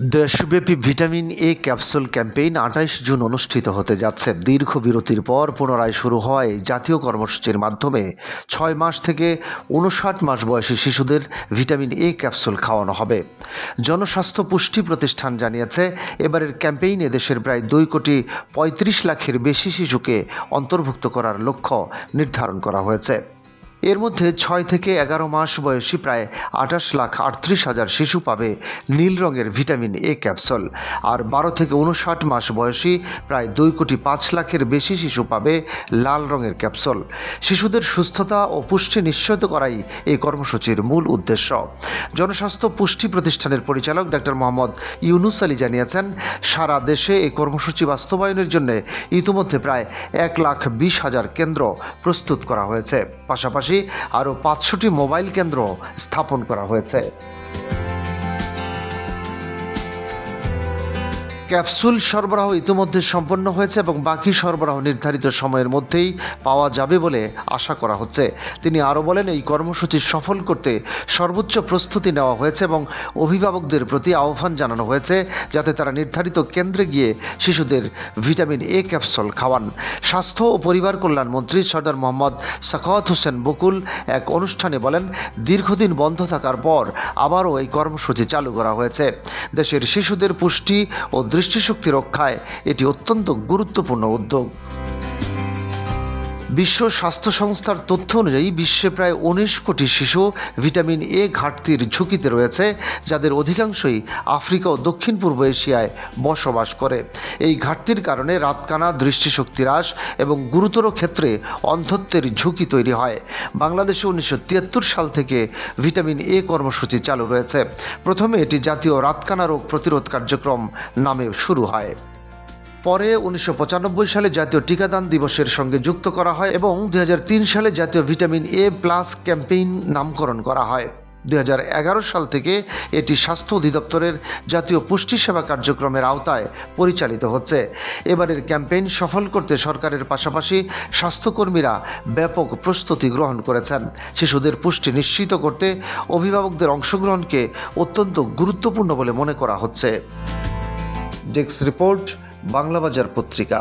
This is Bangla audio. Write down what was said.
দেশব্যাপী vitamin A capsule campaign ২৮ June অনুষ্ঠিত হতে যাচ্ছে। দীর্ঘ বিরতির পর পুনরায় শুরু হওয়া এই জাতীয় কর্মসূচির মাধ্যমে ৬ মাস থেকে ৫৯ মাস বয়সী শিশুদের ভিটামিন এ ক্যাপসুল খাওয়ানো হবে। জনস্বাস্থ্য পুষ্টি প্রতিষ্ঠান জানিয়েছে, এবারের ক্যাম্পেইনে দেশের প্রায় ২,৩৫ লাখের বেশি শিশুকে অন্তর্ভুক্ত করার লক্ষ্য নির্ধারণ করা হয়েছে। এর মধ্যে ৬ থেকে ১১ মাস বয়সী প্রায় ২৮,৩৮,০০০ শিশু পাবে নীল রঙের ভিটামিন এ ক্যাপসুল, আর ১২ থেকে ৫৯ মাস বয়সী প্রায় ২,৫,০০,০০০-এর বেশি শিশু পাবে লাল রঙের ক্যাপসুল। শিশুদের সুস্থতা ও পুষ্টি নিশ্চিত করাই এই কর্মসূচির মূল উদ্দেশ্য। জনস্বাস্থ্য পুষ্টি প্রতিষ্ঠানের পরিচালক ডক্টর মোহাম্মদ ইউনুস আলী জানিয়েছেন, সারা দেশে এই কর্মসূচি বাস্তবায়নের জন্য ইতিমধ্যে প্রায় ১,২০,০০০ কেন্দ্র প্রস্তুত করা হয়েছে। পাশাপাশি আরও ৫০০টি মোবাইল কেন্দ্র স্থাপন করা হয়েছে। ক্যাপসুল সরবরাহ ইতিমধ্যে সম্পন্ন হয়েছে এবং বাকি সরবরাহ নির্ধারিত সময়ের মধ্যেই পাওয়া যাবে বলে আশা করা হচ্ছে। তিনি আরও বলেন, এই কর্মসূচি সফল করতে সর্বোচ্চ প্রস্তুতি নেওয়া হয়েছে এবং অভিভাবকদের প্রতি আহ্বান জানানো হয়েছে যাতে তারা নির্ধারিত কেন্দ্রে গিয়ে শিশুদের ভিটামিন এ ক্যাপসুল খাওয়ান। স্বাস্থ্য ও পরিবার কল্যাণ মন্ত্রী সরদার মোহাম্মদ সাখাওয়াত হোসেন বকুল এক অনুষ্ঠানে বলেন, দীর্ঘদিন বন্ধ থাকার পর আবারও এই কর্মসূচি চালু করা হয়েছে। দেশের শিশুদের পুষ্টি ও দৃষ্টিশক্তি রক্ষায় এটি অত্যন্ত গুরুত্বপূর্ণ উদ্যোগ। বিশ্ব স্বাস্থ্য সংস্থার তথ্য অনুযায়ী বিশ্বে প্রায় ১৯ কোটি শিশু ভিটামিন এ ঘাটতির ঝুঁকিতে রয়েছে, যাদের অধিকাংশই আফ্রিকা ও দক্ষিণ পূর্ব এশিয়ায় বসবাস করে। এই ঘাটতির কারণে রাতকানা, দৃষ্টিশক্তি হ্রাস এবং গুরুতর ক্ষেত্রে অন্ধত্বের ঝুঁকি তৈরি হয়। বাংলাদেশে ১৯৭৩ সাল থেকে ভিটামিন এ কর্মসূচি চালু রয়েছে। প্রথমে এটি জাতীয় রাতকানা রোগ প্রতিরোধ কার্যক্রম নামে শুরু হয়। পরে ১৯৯৫ সালে জাতীয় টিকাদান দিবসের সঙ্গে যুক্ত করা হয় এবং ২০০৩ সালে জাতীয় ভিটামিন এ প্লাস ক্যাম্পেইন নামকরণ করা হয়। ২০১১ সাল থেকে এটি স্বাস্থ্য অধিদপ্তরের জাতীয় পুষ্টি সেবা কার্যক্রমের আওতায় পরিচালিত হচ্ছে। এবারের ক্যাম্পেইন সফল করতে সরকারের পাশাপাশি স্বাস্থ্যকর্মীরা ব্যাপক প্রস্তুতি গ্রহণ করেছেন। শিশুদের পুষ্টি নিশ্চিত করতে অভিভাবকদের অংশগ্রহণকে অত্যন্ত গুরুত্বপূর্ণ বলে মনে করা হচ্ছে। ডেস্ক রিপোর্ট, বাংলাবাজার পত্রিকা।